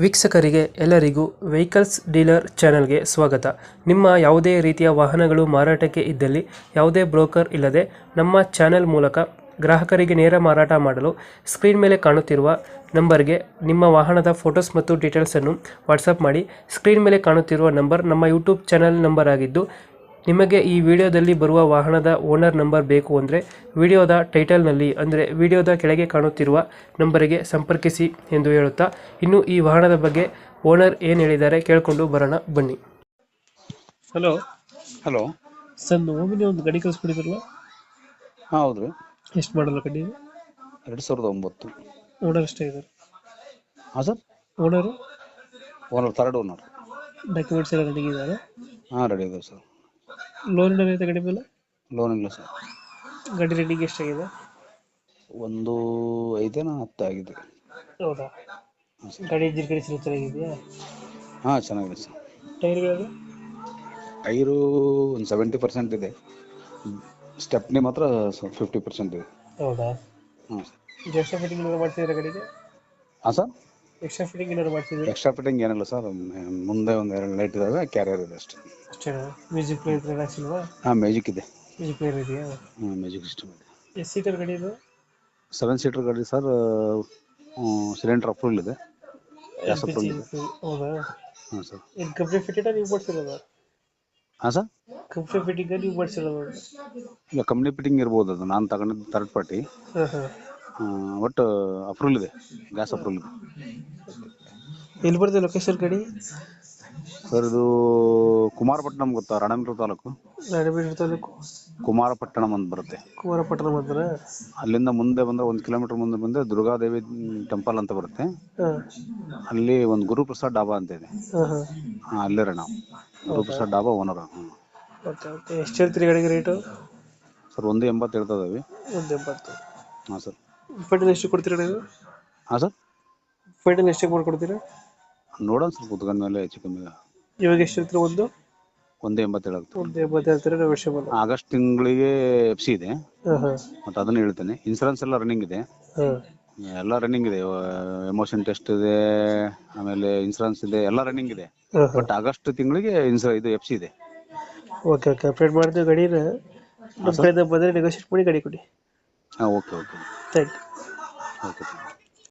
ವೀಕ್ಷಕರಿಗೆ ಎಲ್ಲರಿಗೂ vehicles dealer ಚಾನೆಲ್ಗೆ ಸ್ವಾಗತ. ನಿಮ್ಮ ಯಾವುದೇ ರೀತಿಯ ವಾಹನಗಳು ಮಾರಾಟಕ್ಕೆ ಇದ್ದಲ್ಲಿ ಯಾವುದೇ ಬ್ರೋಕರ್ ಇಲ್ಲದೆ ನಮ್ಮ ಚಾನೆಲ್ ಮೂಲಕ ಗ್ರಾಹಕರಿಗೆ ನೇರ ಮಾರಾಟ ಮಾಡಲು ಸ್ಕ್ರೀನ್ ಮೇಲೆ ಕಾಣುತ್ತಿರುವ ನಂಬರ್ಗೆ ನಿಮ್ಮ ವಾಹನದ ಫೋಟೋಸ್ ಮತ್ತು ಡೀಟೇಲ್ಸನ್ನು ವಾಟ್ಸಪ್ ಮಾಡಿ. ಸ್ಕ್ರೀನ್ ಮೇಲೆ ಕಾಣುತ್ತಿರುವ ನಂಬರ್ ನಮ್ಮ ಯೂಟ್ಯೂಬ್ ಚಾನೆಲ್ ನಂಬರ್ ಆಗಿದ್ದು, ನಿಮಗೆ ಈ ವಿಡಿಯೋದಲ್ಲಿ ಬರುವ ವಾಹನದ ಓನರ್ ನಂಬರ್ ಬೇಕು ಅಂದರೆ ವಿಡಿಯೋದ ಟೈಟಲ್ನಲ್ಲಿ ಅಂದರೆ ವಿಡಿಯೋದ ಕೆಳಗೆ ಕಾಣುತ್ತಿರುವ ನಂಬರಿಗೆ ಸಂಪರ್ಕಿಸಿ ಎಂದು ಹೇಳುತ್ತಾ, ಇನ್ನು ಈ ವಾಹನದ ಬಗ್ಗೆ ಓನರ್ ಏನು ಹೇಳಿದ್ದಾರೆ ಕೇಳಿಕೊಂಡು ಬರೋಣ ಬನ್ನಿ. ಹಲೋ ಹಲೋ ಸರ್, ಒಮ್ಮೆ ಒಂದು ಗಾಡಿ ಕಳಿಸ್ಬಿಟ್ಟಿದ್ರಲ್ಲ, ಹೌದು, ಎಷ್ಟು ಮಾಡಲ್ಲ ಗಾಡಿ? 2009. ಓನರ್ ಎಷ್ಟೇ ಇದ್ದಾರೆ? ಹಾಂ sir, owner third owner. Documents ಎಲ್ಲ ರೆಡಿ ಇದ್ದಾರೆ? ಹಾಂ, ರೆಡಿ ಇದೆ ಸರ್. ಲೋನ್ ಐತೆ ಗಾಡಿ ಮೇಲೆ? ಲೋನ್ ಇಲ್ಲ ಸರ್. ಗಾಡಿ ರೆಡಿಗೆ ಎಷ್ಟಾಗಿದೆ? ಒಂದು 5-10 ಆಗಿದೆ. ಹೌದಾ? ಹಾಂ ಸರ್. ಗಾಡಿ ಇಂಜಿನ್ ಕಂಡೀಷನ್ ಚೆನ್ನಾಗಿದೆಯಾ? ಹಾಂ, ಚೆನ್ನಾಗಿದೆ ಸರ್. ಟೈರ್ಗಳು? ಟೈರು ಒಂದು 70% ಇದೆ. ಸ್ಟೆಪ್ನಿ ಮಾತ್ರ 50% ಇದೆ. ಹೌದಾ? ಹಾಂ ಸರ್. ಇದು ಎಕ್ಸ್ಟ್ರಾ ಫಿಟ್ಟಿಂಗ್ ಏನಾದ್ರು ಮಾಡ್ತಿದ್ದೀರಾ ಗಾಡಿಗೆ? ಹಾಂ ಸರ್, ಎಕ್ಸ್ಟ್ರಾ ಫಿಟ್ಟಿಂಗ್ ಏನಾದ್ರು ಮಾಡ್ತಿದ್ದೀರಾ? ಎಕ್ಸ್ಟ್ರಾ ಫಿಟ್ಟಿಂಗ್ ಏನಿಲ್ಲ ಸರ್. ಮುಂದೆ ಒಂದು 2 ಲೈಟ್ ಇದಾವೆ, ಕ್ಯಾರಿಯರ್ ಇದೆ ಅಷ್ಟೇ. ಅಷ್ಟೇ? ಮ್ಯೂಸಿಕ್ ಪ್ಲೇಯರ್ ಹಾಕ್ಸಿಲ್ವಾ? ಹಾಂ, ಮ್ಯಾಜಿಕ್ ಇದೆ. ಮ್ಯೂಸಿಕ್ ಪ್ಲೇಯರ್ ಇದೆಯಾ? ಹಾಂ, ಮ್ಯಾಜಿಕ್ ಸಿಸ್ಟಮ್ ಇದೆ. ಎಷ್ಟು ಸೀಟರ್ ಗಾಡಿ ಇದು? 7 ಸೀಟರ್ ಗಾಡಿ ಸರ್. ಸಿಲಿಂಡರ್ ಅಪ್ರೂವಲ್ ಇದೆ, ಗ್ಯಾಸ್ ಅಪ್ರೂವಲ್ ಇದೆ. ಹೌದಾ? ಹಾಂ ಸರ್. ಇದು ಕಂಪ್ನಿ ಫಿಟ್ಟಿಂಗ್ ನೀವು ಮಾಡಿಸಿರೋದು? ಹಾಂ ಸರ್, ಕಂಪ್ನಿ ಫಿಟ್ಟಿಂಗ್ ನೀವು ಮಾಡಿಸಿರೋದು? ಇಲ್ಲ, ಕಂಪ್ನಿ ಫಿಟ್ಟಿಂಗ್ ಇರ್ಬೋದು. ಅದು ನಾನು ತಗೊಂಡಿದ್ದು ಥರ್ಡ್ ಪಾರ್ಟಿ. ಒಟ್ಟು ಅಪ್ರೂವಲ್ ಇದೆ, ಗ್ಯಾಸ್ ಅಪ್ರೂವಲ್ ಇದೆ. ಎಲ್ಲಿ ಬರ್ತದೆ ಲೊಕೇಶನ್ ಗಾಡಿ? ಸರ್, ಇದು ಕುಮಾರಪಟ್ಟಣಂ ಗೊತ್ತಾ? ರಾಣೆಬೆನ್ನೂರು ತಾಲೂಕು. ರಾಣೆಬೆನ್ನೂರು ತಾಲೂಕು ಕುಮಾರಪಟ್ಟಣಂ ಅಂತ ಬರುತ್ತೆ. ಕುಮಾರಪಟ್ಟಣಂ ಅಂದ್ರೆ ಅಲ್ಲಿಂದ ಮುಂದೆ ಬಂದ್ರೆ 1 ಕಿಲೋಮೀಟರ್ ಮುಂದೆ ಬಂದ್ರೆ ದುರ್ಗಾದೇವಿ ಟೆಂಪಲ್ ಅಂತ ಬರುತ್ತೆ. ಅಲ್ಲಿ ಒಂದು ಗುರುಪ್ರಸಾದ್ ಡಾಬಾ ಅಂತ ಇದೆ. ಅಲ್ಲಿರ ನಾವು ಗುರುಪ್ರಸಾದ್ ಡಾಬಾ ಓನರ್. ಎಷ್ಟು ಹೇಳ್ತೀರಿ ಗಾಡಿಗೆ ರೇಟು? ಸರ್, 1.80 ಹೇಳ್ತಾ ಇದ್ದೀವಿ. 1.80? ಹಾಂ ಸರ್. ಫೈನಲ್ ಎಷ್ಟು ಕೊಡ್ತೀರಾ ನೀವು? ಹಾಂ ಸರ್, ಫೈನಲ್ ಎಷ್ಟಕ್ಕೆ ಮಾಡ್ಕೊಡ್ತೀರಾ? ನೋಡೋಣ ಸರ್, ಕುತ್ಕೊಂಡ ಮೇಲೆ ಹೆಚ್ಚು ಕಮ್ಮಿ. ಇವಾಗ ಎಷ್ಟು ಹೇಳ್ತೀರಾ? 1.80 ಹೇಳುತ್ತೆ. 1.80 ಹೇಳ್ತೀರಾ? ನೆಗೋಷಿಯಬಲ್? ಆಗಸ್ಟ್ ತಿಂಗಳಿಗೆ FC ಇದೆ, ಮತ್ತೆ ಅದನ್ನ ಹೇಳ್ತೇನೆ. ಇನ್ಸೂರೆನ್ಸ್ ಎಲ್ಲ ರನ್ನಿಂಗ್ ಇದೆ. ಎಲ್ಲ ರನ್ನಿಂಗ್ ಇದೆ. ಎಮೋಷನ್ ಟೆಸ್ಟ್ ಇದೆ, ಆಮೇಲೆ ಇನ್ಸೂರೆನ್ಸ್ ಇದೆ, ಎಲ್ಲ ರನ್ನಿಂಗ್ ಇದೆ. ಬಟ್ ಆಗಸ್ಟ್ ತಿಂಗಳಿಗೆ ಇದು FC ಇದೆ. ಓಕೆ ಓಕೆ, ಅಪ್ಡೇಟ್ ಮಾಡ್ತೀವಿ ಗಾಡಿನ. ನಮ್ಮ ಕಡೆಯಿಂದ ಬಂದರೆ ನೆಗೋಷಿಯೇಟ್ ಮಾಡಿ ಗಾಡಿ ಕೊಡಿ. ಹಾಂ, okay okay. Thank you. Okay.